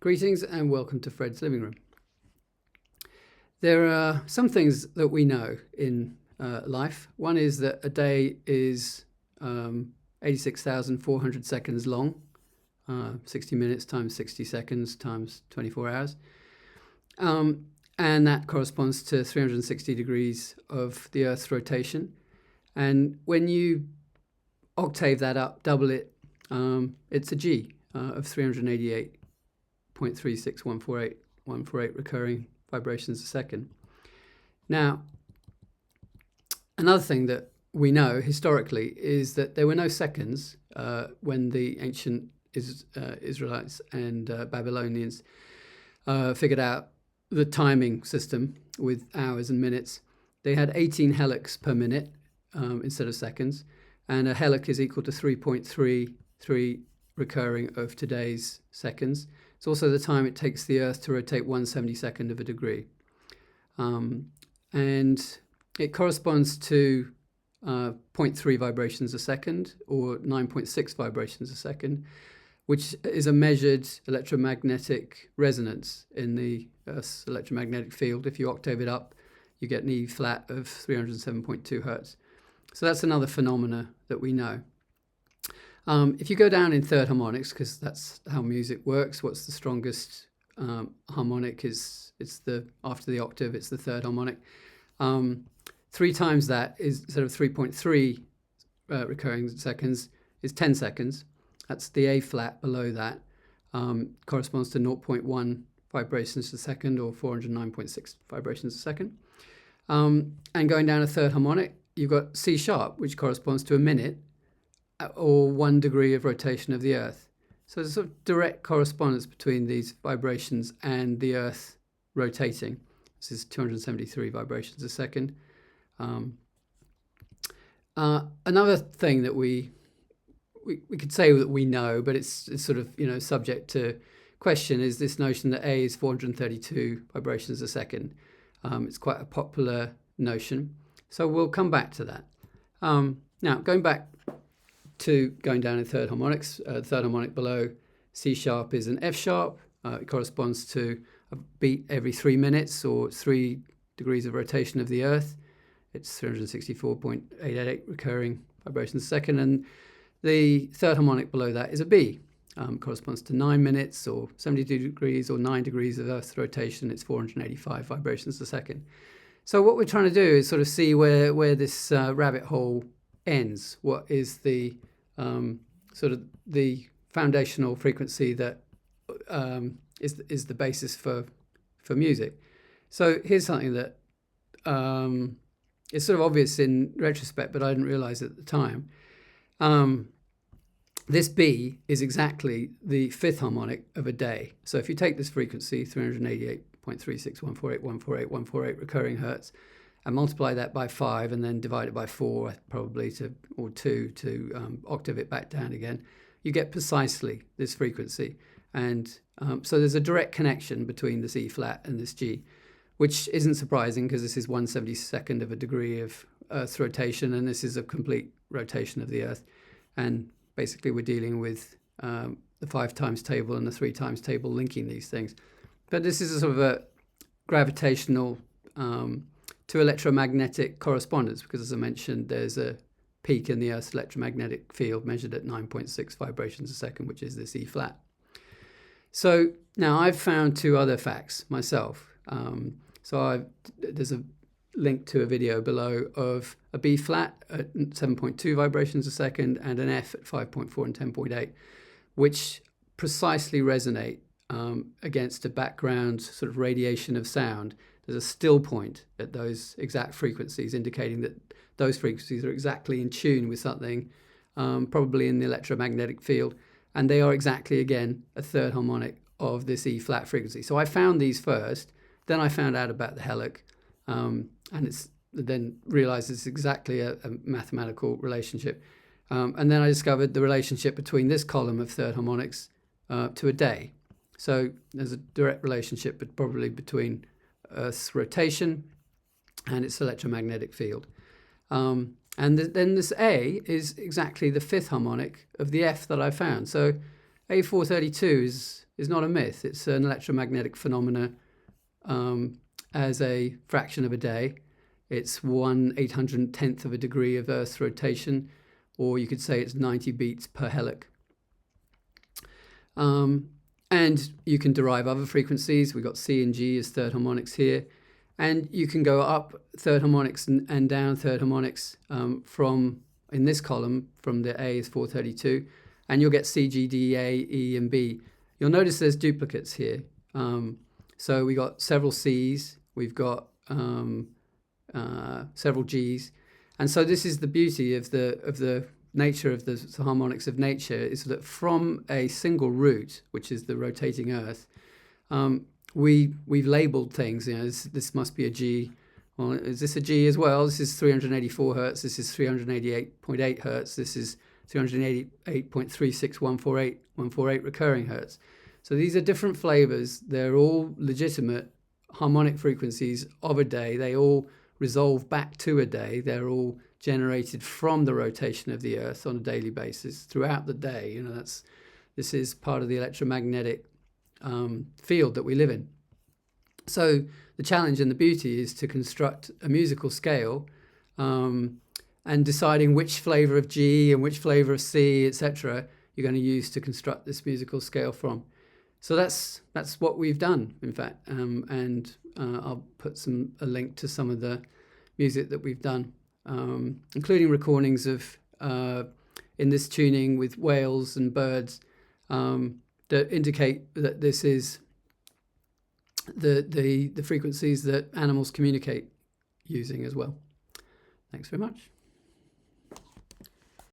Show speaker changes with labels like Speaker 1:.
Speaker 1: Greetings and welcome to Fred's Living Room. There are some things that we know in life. One is that a day is 86,400 seconds long, 60 minutes times 60 seconds times 24 hours. And that corresponds to 360 degrees of the Earth's rotation. And when you octave that up, double it, it's a G of 388.36148 recurring vibrations a second. Now, another thing that we know historically is that there were no seconds when the ancient Israelites and Babylonians figured out the timing system with hours and minutes. They had 18 helics per minute instead of seconds, and a helic is equal to 3.33 recurring of today's seconds. It's also the time it takes the Earth to rotate 1/72nd of a degree. And it corresponds to 0.3 vibrations a second, or 9.6 vibrations a second, which is a measured electromagnetic resonance in the Earth's electromagnetic field. If you octave it up, you get an E flat of 307.2 hertz. So that's another phenomena that we know. If you go down in third harmonics, because that's how music works, what's the strongest harmonic is after the octave, it's the third harmonic. 3 times that is, instead of 3.3 recurring seconds, is 10 seconds. That's the A flat below that. Corresponds to 0.1 vibrations a second, or 409.6 vibrations a second. And going down a third harmonic, you've got C sharp, which corresponds to a minute, or 1 degree of rotation of the Earth. So there's a sort of direct correspondence between these vibrations and the Earth rotating. This is 273 vibrations a second. Another thing that we could say that we know, but it's sort of subject to question, is this notion that A is 432 vibrations a second. It's quite a popular notion, so we'll come back to that. Now, going down in third harmonics, third harmonic below C sharp is an F sharp. It corresponds to a beat every 3 minutes, or 3 degrees of rotation of the Earth. It's 364.888 recurring vibrations a second. And the third harmonic below that is a B. Corresponds to 9 minutes, or 72 degrees, or 9 degrees of Earth's rotation. It's 485 vibrations a second. So what we're trying to do is sort of see where this rabbit hole ends. What is the sort of the foundational frequency that is the basis for music? So here's something that is sort of obvious in retrospect, but I didn't realize at the time. This B is exactly the fifth harmonic of a day. So if you take this frequency, 388.36148.148 recurring hertz, and multiply that by 5, and then divide it by 4, probably, or 2 to octave it back down again, you get precisely this frequency. And so there's a direct connection between this E flat and this G, which isn't surprising because this is 1/72nd of a degree of Earth's rotation, and this is a complete rotation of the Earth. And basically we're dealing with the 5 times table and the 3 times table linking these things. But this is a sort of a gravitational to electromagnetic correspondence, because, as I mentioned, there's a peak in the Earth's electromagnetic field measured at 9.6 vibrations a second, which is this E flat. So now I've found 2 other facts myself. There's a link to a video below of a B flat at 7.2 vibrations a second and an F at 5.4 and 10.8, which precisely resonate against a background sort of radiation of sound. There's a still point at those exact frequencies, indicating that those frequencies are exactly in tune with something, probably in the electromagnetic field, and they are exactly, again, a third harmonic of this E flat frequency. So I found these first, then I found out about the helic, and then realized it's exactly a mathematical relationship. And then I discovered the relationship between this column of third harmonics to a day. So there's a direct relationship, but probably between Earth's rotation and its electromagnetic field. And then this A is exactly the fifth harmonic of the F that I found. So A432 is not a myth. It's an electromagnetic phenomena as a fraction of a day. It's 1/810th of a degree of Earth's rotation, or you could say it's 90 beats per helic. And you can derive other frequencies. We've got C and G as third harmonics here. And you can go up third harmonics and down third harmonics from, in this column, from the A is 432, and you'll get C, G, D, A, E, and B. You'll notice there's duplicates here. So we got several C's, we've got several G's. And so this is the beauty of the nature of the harmonics of nature, is that from a single root, which is the rotating Earth, we've labeled things. You know, this must be a G. Well, is this a G as well? This is 384 hertz. This is 388.8 hertz. This is 388.36148 recurring hertz. So these are different flavors. They're all legitimate harmonic frequencies of a day. They all resolve back to a day. They're all generated from the rotation of the Earth on a daily basis throughout the day. You know, this is part of the electromagnetic field that we live in. So the challenge and the beauty is to construct a musical scale and deciding which flavor of G and which flavor of C, etc., you're going to use to construct this musical scale from. So that's what we've done, in fact, and I'll put a link to some of the music that we've done, including recordings of in this tuning with whales and birds that indicate that this is the frequencies that animals communicate using as well. Thanks very much.